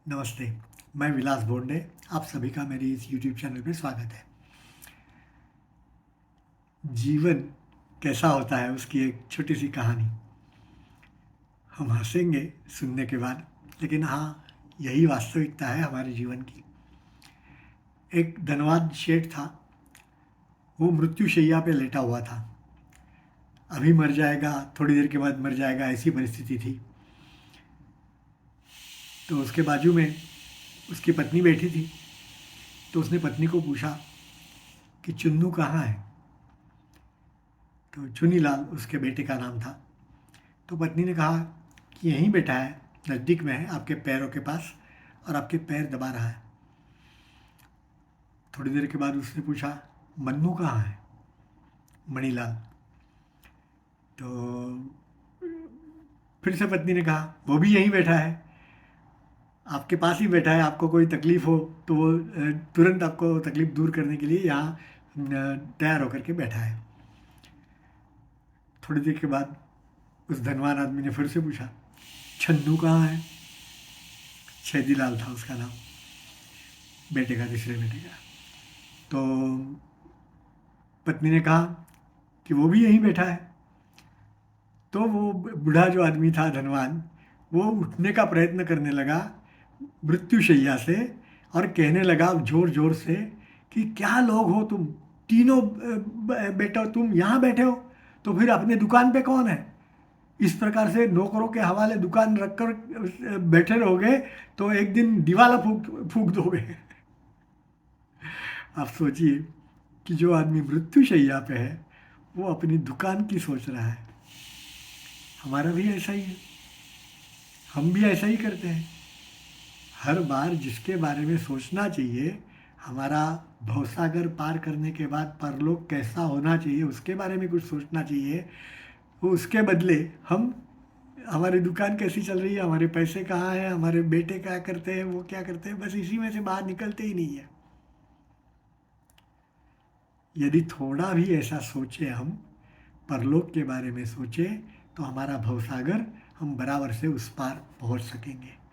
नमस्ते, मैं विलास बोंडे। आप सभी का मेरी इस यूट्यूब चैनल पे स्वागत है। जीवन कैसा होता है उसकी एक छोटी सी कहानी। हम हंसेंगे सुनने के बाद, लेकिन हाँ, यही वास्तविकता है हमारे जीवन की। एक धनवान शेठ था। वो मृत्युशैया पे लेटा हुआ था। अभी मर जाएगा, थोड़ी देर के बाद मर जाएगा, ऐसी परिस्थिति थी। तो उसके बाजू में उसकी पत्नी बैठी थी। तो उसने पत्नी को पूछा कि चुन्नू कहाँ है। तो चुन्नीलाल उसके बेटे का नाम था। तो पत्नी ने कहा कि यहीं बैठा है, नज़दीक में है, आपके पैरों के पास, और आपके पैर दबा रहा है। थोड़ी देर के बाद उसने पूछा, मन्नू कहाँ है, मणिलाल। तो फिर से पत्नी ने कहा, वो भी यहीं बैठा है, आपके पास ही बैठा है। आपको कोई तकलीफ़ हो तो वो तुरंत आपको तकलीफ़ दूर करने के लिए यहाँ तैयार होकर के बैठा है। थोड़ी देर के बाद उस धनवान आदमी ने फिर से पूछा, छन्नू कहाँ है। छेदीलाल था उसका नाम, बेटे का, तीसरे बेटे का। तो पत्नी ने कहा कि वो भी यहीं बैठा है। तो वो बूढ़ा जो आदमी था, धनवान, वो उठने का प्रयत्न करने लगा मृत्युशैया से, और कहने लगा जोर जोर से कि क्या लोग हो तुम तीनों, बेटा तुम यहाँ बैठे हो, तो फिर अपने दुकान पे कौन है। इस प्रकार से नौकरों के हवाले दुकान रखकर बैठे रहोगे तो एक दिन दिवाला फूक फूक दोगे। आप सोचिए कि जो आदमी मृत्युशैया पे है वो अपनी दुकान की सोच रहा है। हमारा भी ऐसा ही है, हम भी ऐसा ही करते हैं। हर बार जिसके बारे में सोचना चाहिए, हमारा भवसागर पार करने के बाद परलोक कैसा होना चाहिए, उसके बारे में कुछ सोचना चाहिए, वो उसके बदले हम हमारी दुकान कैसी चल रही है, हमारे पैसे कहाँ हैं, हमारे बेटे क्या करते हैं, वो क्या करते हैं, बस इसी में से बाहर निकलते ही नहीं है। यदि थोड़ा भी ऐसा सोचें, हम परलोक के बारे में सोचें, तो हमारा भवसागर हम बराबर से उस पार पहुंच सकेंगे।